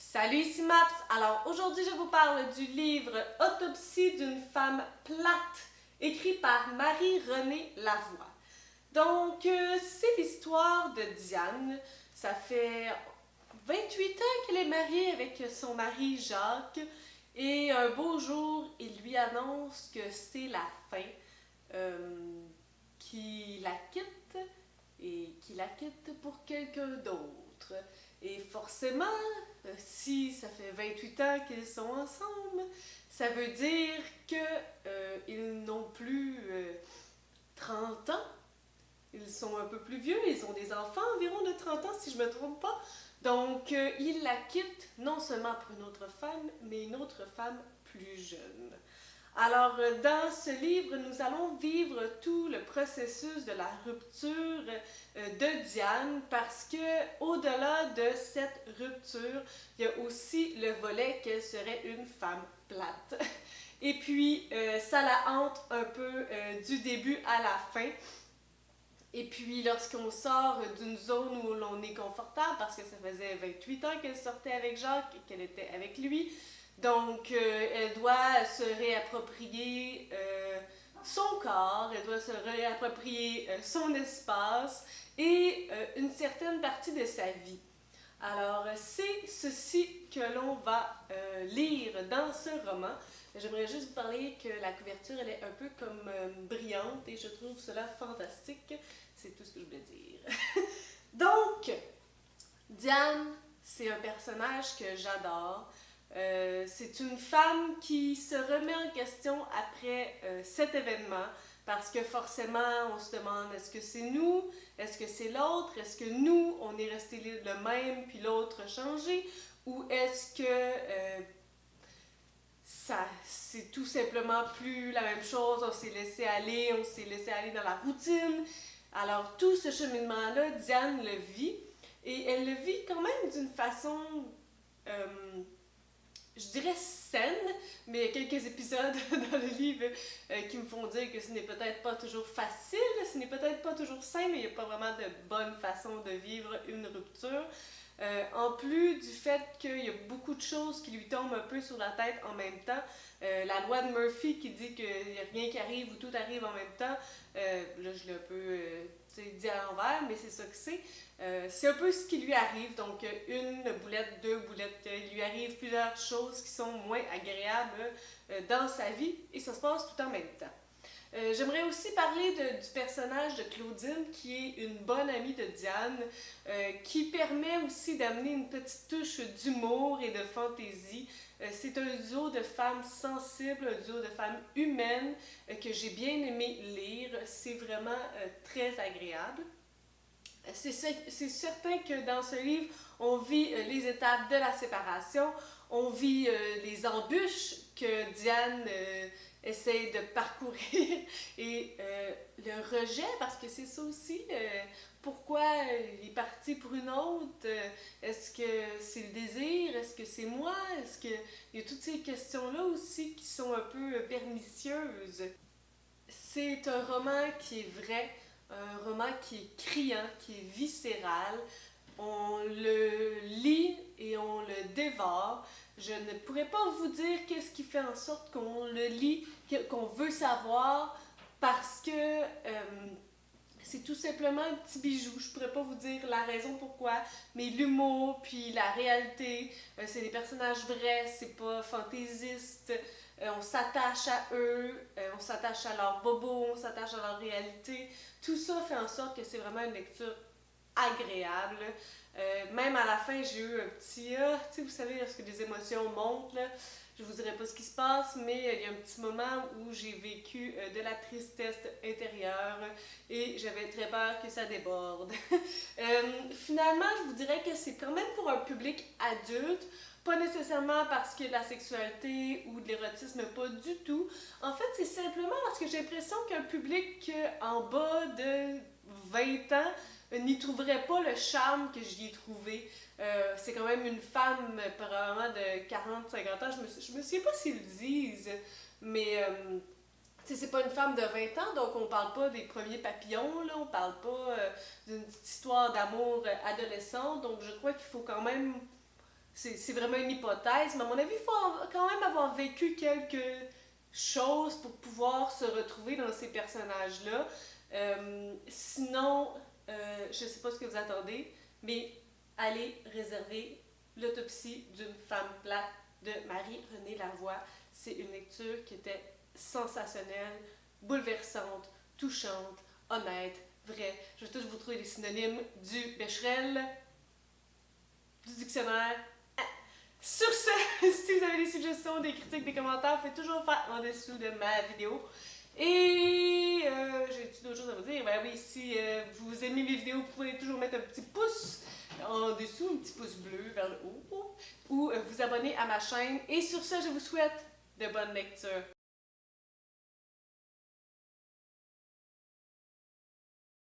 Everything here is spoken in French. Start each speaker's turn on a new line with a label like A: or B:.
A: Salut, ici Maps. Alors aujourd'hui, je vous parle du livre Autopsie d'une femme plate, écrit par Marie-Renée Lavoie. Donc, c'est l'histoire de Diane. Ça fait 28 ans qu'elle est mariée avec son mari Jacques. Et un beau jour, il lui annonce que c'est la fin, qu'il la quitte et qu'il la quitte pour quelqu'un d'autre. Et forcément, si ça fait 28 ans qu'ils sont ensemble, ça veut dire qu'ils n'ont plus 30 ans. Ils sont un peu plus vieux, ils ont des enfants environ de 30 ans si je ne me trompe pas. Donc, il la quitte non seulement pour une autre femme, mais une autre femme plus jeune. Alors, dans ce livre, nous allons vivre tout le processus de la rupture de Diane parce que, au-delà de cette rupture, il y a aussi le volet qu'elle serait une femme plate. Et puis, ça la hante un peu du début à la fin. Et puis, lorsqu'on sort d'une zone où l'on est confortable, parce que ça faisait 28 ans qu'elle sortait avec Jacques et qu'elle était avec lui, donc elle doit se réapproprier son corps, elle doit se réapproprier son espace et une certaine partie de sa vie. Alors, c'est ceci que l'on va lire dans ce roman. J'aimerais juste vous parler que la couverture, elle est un peu comme brillante et je trouve cela fantastique. C'est tout ce que je voulais dire. Donc, Diane, c'est un personnage que j'adore. C'est une femme qui se remet en question après cet événement parce que forcément, on se demande est-ce que c'est nous, est-ce que c'est l'autre, est-ce que nous, on est resté le même puis l'autre a changé, ou est-ce que ça, c'est tout simplement plus la même chose, on s'est laissé aller dans la routine. Alors tout ce cheminement-là, Diane le vit, et elle le vit quand même d'une façon euh, je dirais saine, mais il y a quelques épisodes dans le livre qui me font dire que ce n'est peut-être pas toujours facile, ce n'est peut-être pas toujours sain, mais il n'y a pas vraiment de bonne façon de vivre une rupture. En plus du fait qu'il y a beaucoup de choses qui lui tombent un peu sur la tête en même temps, la loi de Murphy qui dit qu'il n'y a rien qui arrive ou tout arrive en même temps, là je l'ai un peu dit à l'envers, mais c'est ça que c'est. C'est un peu ce qui lui arrive, donc une boulette, deux boulettes, il lui arrive plusieurs choses qui sont moins agréables dans sa vie et ça se passe tout en même temps. J'aimerais aussi parler du personnage de Claudine, qui est une bonne amie de Diane, qui permet aussi d'amener une petite touche d'humour et de fantaisie. C'est un duo de femmes sensibles, un duo de femmes humaines que j'ai bien aimé lire. C'est vraiment très agréable. C'est certain que dans ce livre, on vit les étapes de la séparation, on vit les embûches que Diane essaye de parcourir et le rejet, parce que c'est ça aussi, pourquoi il est parti pour une autre, est-ce que c'est le désir, est-ce que c'est moi, est-ce que... Il y a toutes ces questions-là aussi qui sont un peu pernicieuses. C'est un roman qui est vrai, un roman qui est criant, qui est viscéral. On le lit et on le dévore. Je ne pourrais pas vous dire qu'est-ce qui fait en sorte qu'on le lit, qu'on veut savoir, parce que c'est tout simplement un petit bijou. Je pourrais pas vous dire la raison pourquoi, mais l'humour puis la réalité, c'est des personnages vrais, c'est pas fantaisiste. On s'attache à eux, on s'attache à leurs bobos, on s'attache à leur réalité. Tout ça fait en sorte que c'est vraiment une lecture agréable. Même à la fin, j'ai eu un petit tu sais, vous savez, lorsque les émotions montent, là, je vous dirai pas ce qui se passe, mais il y a un petit moment où j'ai vécu de la tristesse intérieure et j'avais très peur que ça déborde. Finalement, je vous dirais que c'est quand même pour un public adulte, pas nécessairement parce que de la sexualité ou de l'érotisme, pas du tout. En fait, c'est simplement parce que j'ai l'impression qu'un public en bas de 20 ans n'y trouverait pas le charme que j'y ai trouvé. C'est quand même une femme probablement de 40-50 ans, je me souviens pas s'ils le disent, mais c'est pas une femme de 20 ans, donc on parle pas des premiers papillons, là, on parle pas d'une petite histoire d'amour adolescent, donc je crois qu'il faut quand même c'est vraiment une hypothèse, mais à mon avis, il faut quand même avoir vécu quelques choses pour pouvoir se retrouver dans ces personnages-là. Sinon, je sais pas ce que vous attendez, mais allez réserver L'autopsie d'une femme plate de Marie-Renée Lavoie. C'est une lecture qui était sensationnelle, bouleversante, touchante, honnête, vraie. Je vais tous vous trouver les synonymes du Becherel, du dictionnaire. Sur ce, si vous avez des suggestions, des critiques, des commentaires, faites toujours faire en dessous de ma vidéo. Et j'ai-tu d'autres choses à vous dire? Ben oui, si vous aimez mes vidéos, vous pouvez toujours mettre un petit pouce en dessous, un petit pouce bleu vers le haut, ou vous abonner à ma chaîne. Et sur ce, je vous souhaite de bonnes lectures.